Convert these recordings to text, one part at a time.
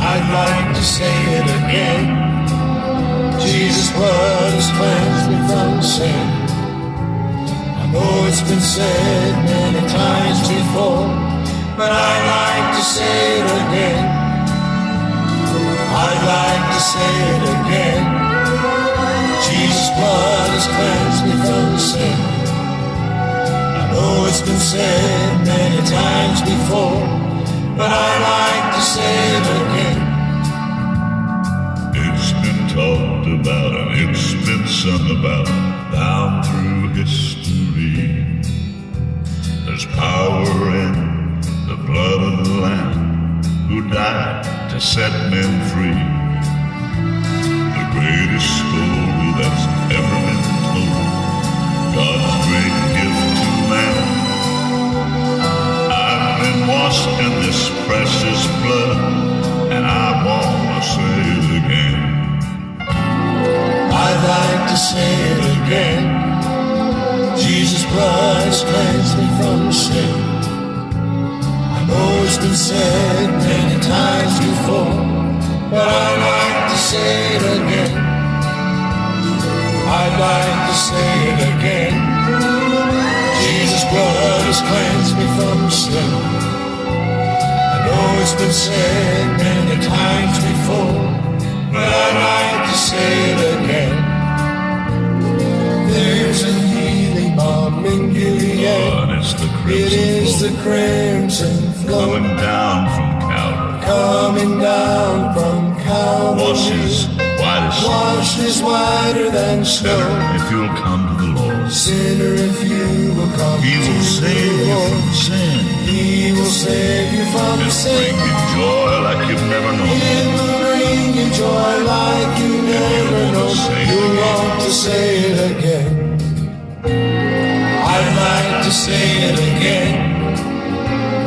I'd like to say it again. Jesus' blood has cleansed me from sin. I know it's been said many times before, but I'd like to say it again. I'd like to say it again. Jesus' blood has cleansed me from sin. I know it's been said many times before, but I'd like to say it again. It's been talked about and it's been sung about down through history. There's power in the blood of the Lamb who died to set men free. The greatest story that's ever been told, God's great gift to man. I've been washed in this precious blood, and I wanna say it again. I'd like to say it again. Jesus' blood has cleansed me from sin. I know it's been said many times before, but I'd like to say it again. I'd like to say it again. Jesus' blood has cleansed me from sin. I know it's been said many times before, but I'd like to say it again. There's a healing balm in Gilead. It is the crimson flow coming down from Calvary. Coming down from Calvary. Wash is whiter than snow. Sinner, if you'll come to the Lord. Sinner, if you will come He to will save the you Lord. from sin. He will save you from He'll sin. bring you joy like you've never known. He will bring you joy like you never known. You want to say it again. I'd like to say it again.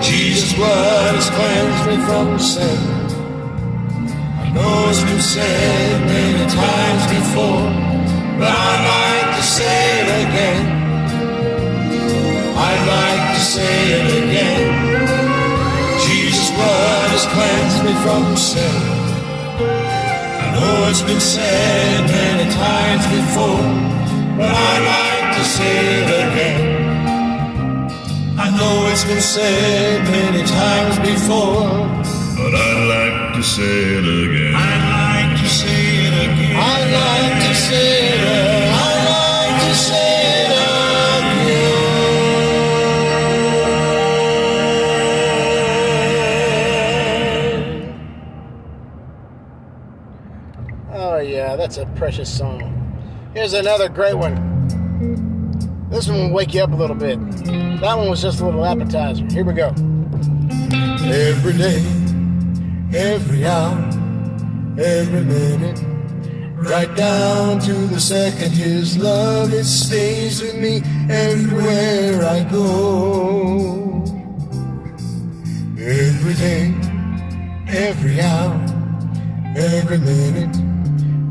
Jesus' blood has cleansed me from sin. I know it's been said many times before, but I'd like to say it again. I'd like to say it again. Jesus' blood has cleansed me from sin. I know it's been said many times before, but I'd like to say it again. I know it's been said many times before, but I'd like to say it again. I'd like to say it again. I'd like to say it again. I'd like to say it again. Oh yeah, that's a precious song. Here's another great one. This one will wake you up a little bit. That one was just a little appetizer. Here we go. Every day, every hour, every minute, right down to the second, His love, it stays with me everywhere I go. Every day, every hour, every minute,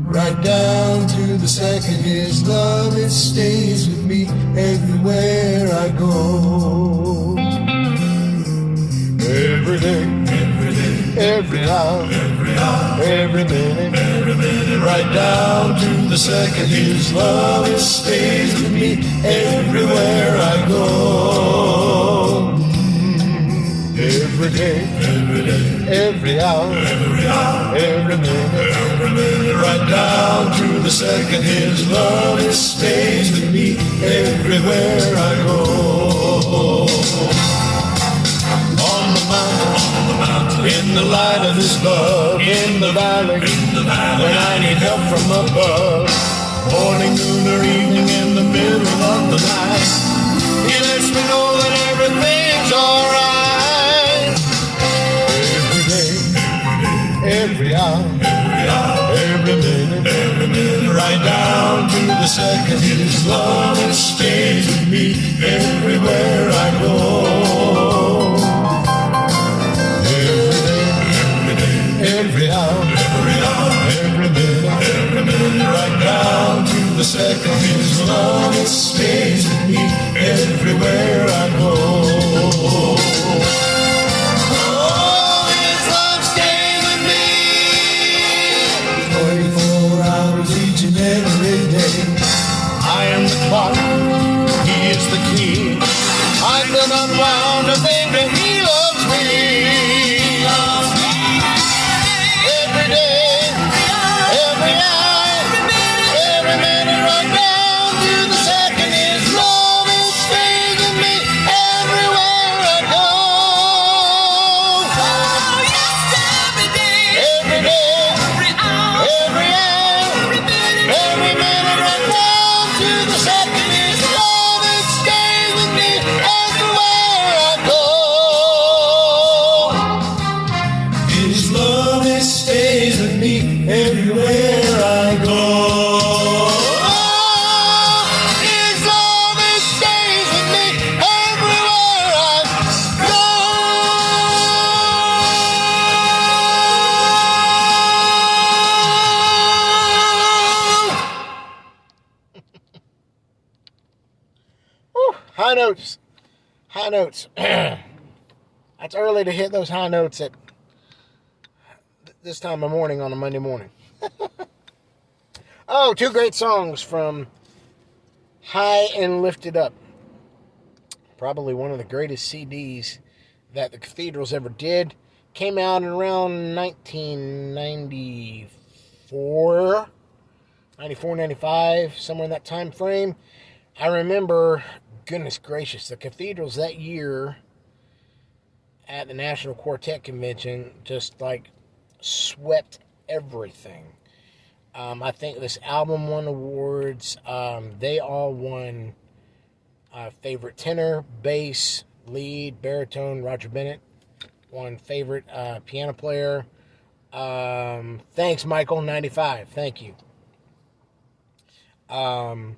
right down to the second, His love, it stays with me everywhere I go. Every day, every hour, every minute, right down to the second, His love, it stays with me everywhere I go. Every day, every hour, every minute, right down to the second, His love, it stays with me everywhere I go. On the mountain, in the light of His love, in the valley, when I need help from above, morning, noon, or evening, in the middle of the night, He lets me know that everything's alright. Every hour, every minute, right down to the second, His love, it stays with me everywhere I go. Every hour, every minute, right down to the second, His love, it stays with me everywhere I go. Oh, His love stays with me 24 hours each and every day. I am the clock, He is the key. I've been unwound to think that He loves me. Every day, every hour, every minute, right down to the second. His love is staying with me everywhere I go. Oh, yes, every day, every hour, every minute, right down to the second. His love is staying with me everywhere I go. His love it stays with me everywhere I go. His love it stays with me everywhere I go. Whew, high notes. High notes. That's early to hit those high notes at this time of morning on a Monday morning. Oh, two great songs from High and Lifted Up. Probably one of the greatest CDs that the Cathedrals ever did. Came out in around 1994, 95, somewhere in that time frame. I remember, goodness gracious, the Cathedrals that year at the National Quartet Convention just like swept everything. I think this album won awards. They all won favorite tenor, bass, lead, baritone. Roger Bennett won favorite piano player. Thanks, Michael, 95. Thank you. And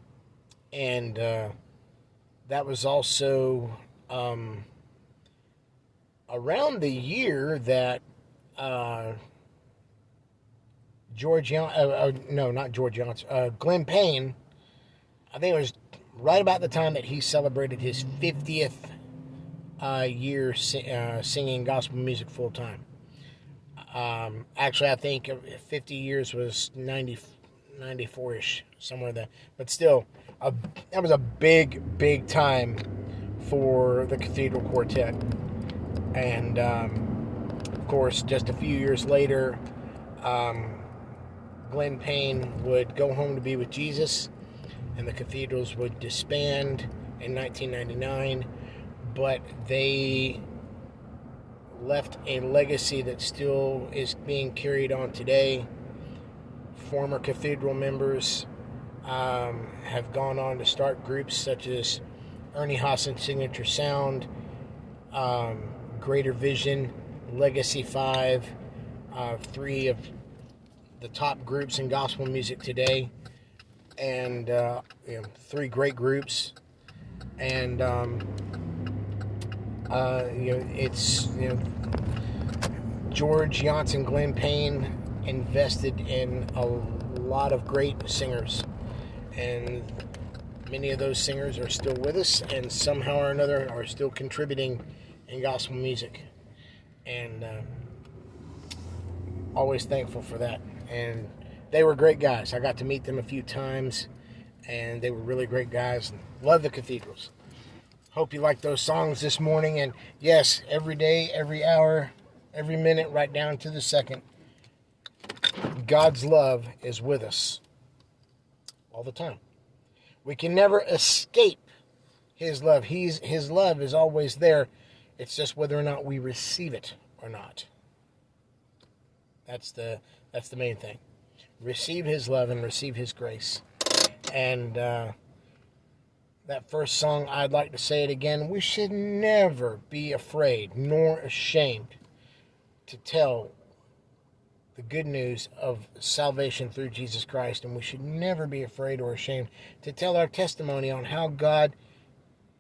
that was also around the year that Glenn Payne, I think it was right about the time that he celebrated his 50th year singing gospel music full time. Actually, I think 50 years was 94-ish, somewhere there. But still, that was a big time for the Cathedral Quartet. And, of course, just a few years later, Glenn Payne would go home to be with Jesus, and the Cathedrals would disband in 1999, but they left a legacy that still is being carried on today. Former Cathedral members have gone on to start groups such as Ernie Haassen's Signature Sound, Greater Vision, Legacy 5, three of the top groups in gospel music today, and three great groups. And it's George Janssen, Glenn Payne invested in a lot of great singers, and many of those singers are still with us, and somehow or another are still contributing in gospel music, and always thankful for that. And they were great guys. I got to meet them a few times, and they were really great guys. Love the Cathedrals. Hope you like those songs this morning. And yes, every day, every hour, every minute, right down to the second, God's love is with us all the time. We can never escape His love. His love is always there. It's just whether or not we receive it or not. That's the main thing. Receive His love and receive His grace. And that first song, I'd like to say it again. We should never be afraid nor ashamed to tell the good news of salvation through Jesus Christ. And we should never be afraid or ashamed to tell our testimony on how God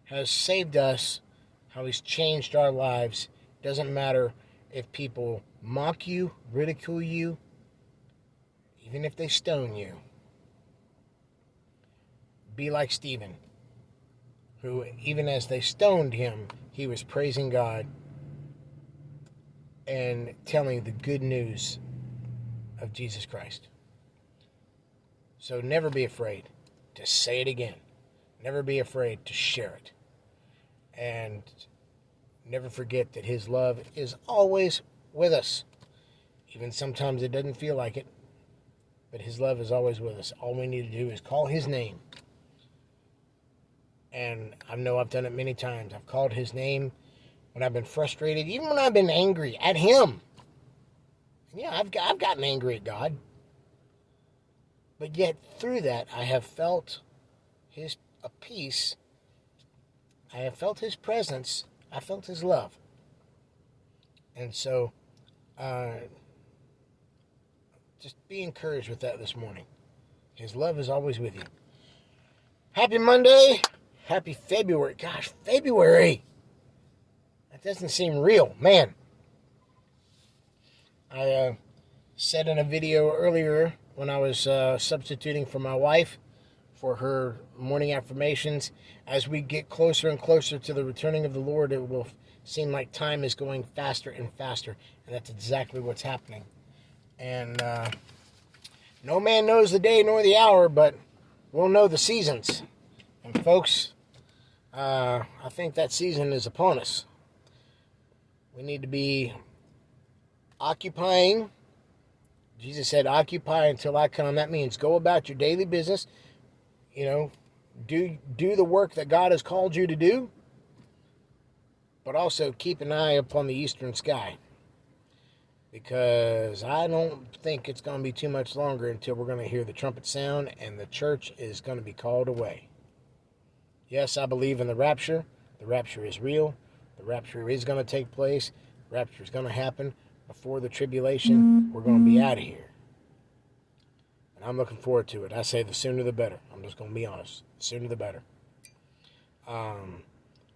has saved us, how He's changed our lives. It doesn't matter if people mock you, ridicule you, even if they stone you. be like Stephen, who, even as they stoned him, he was praising God and telling the good news of Jesus Christ. So never be afraid to say it again. Never be afraid to share it. And never forget that his love is always with us. Even sometimes it doesn't feel like it, but his love is always with us. All we need to do is call his name. And I know I've done it many times. I've called his name when I've been frustrated, even when I've been angry at him. Yeah, I've gotten angry at God. But yet, through that, I have felt his peace. I have felt his presence. I felt his love. And so, just be encouraged with that this morning. His love is always with you. Happy Monday. Happy February. Gosh, February. That doesn't seem real. Man. I said in a video earlier when I was substituting for my wife for her morning affirmations, as we get closer and closer to the returning of the Lord, it will seem like time is going faster and faster. And that's exactly what's happening. And no man knows the day nor the hour, but we'll know the seasons. And folks, I think that season is upon us. We need to be occupying. Jesus said, occupy until I come. That means go about your daily business. You know, do the work that God has called you to do. But also keep an eye upon the eastern sky. Because I don't think it's going to be too much longer until we're going to hear the trumpet sound and the church is going to be called away. Yes, I believe in the rapture. The rapture is real. The rapture is going to take place. The rapture is going to happen. Before the tribulation, we're going to be out of here. And I'm looking forward to it. I say the sooner the better. I'm just going to be honest. The sooner the better.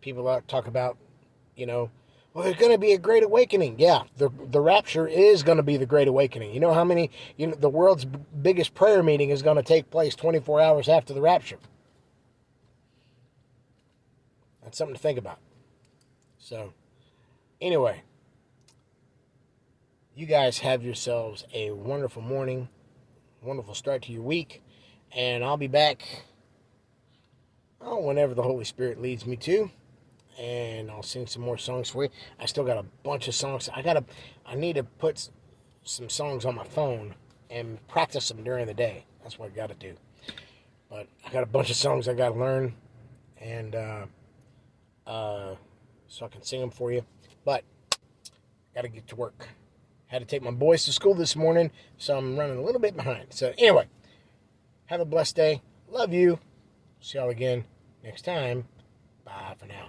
People talk about, well, there's going to be a great awakening. Yeah, the rapture is going to be the great awakening. You know how many, the world's biggest prayer meeting is going to take place 24 hours after the rapture. That's something to think about. So, anyway, you guys have yourselves a wonderful morning, wonderful start to your week, and I'll be back whenever the Holy Spirit leads me to, and I'll sing some more songs for you. I still got a bunch of songs. I need to put some songs on my phone and practice them during the day. That's what I got to do. But I got a bunch of songs I got to learn, and so I can sing them for you. But got to get to work. Had to take my boys to school this morning, so I'm running a little bit behind. So anyway, have a blessed day. Love you. See y'all again next time. Bye for now.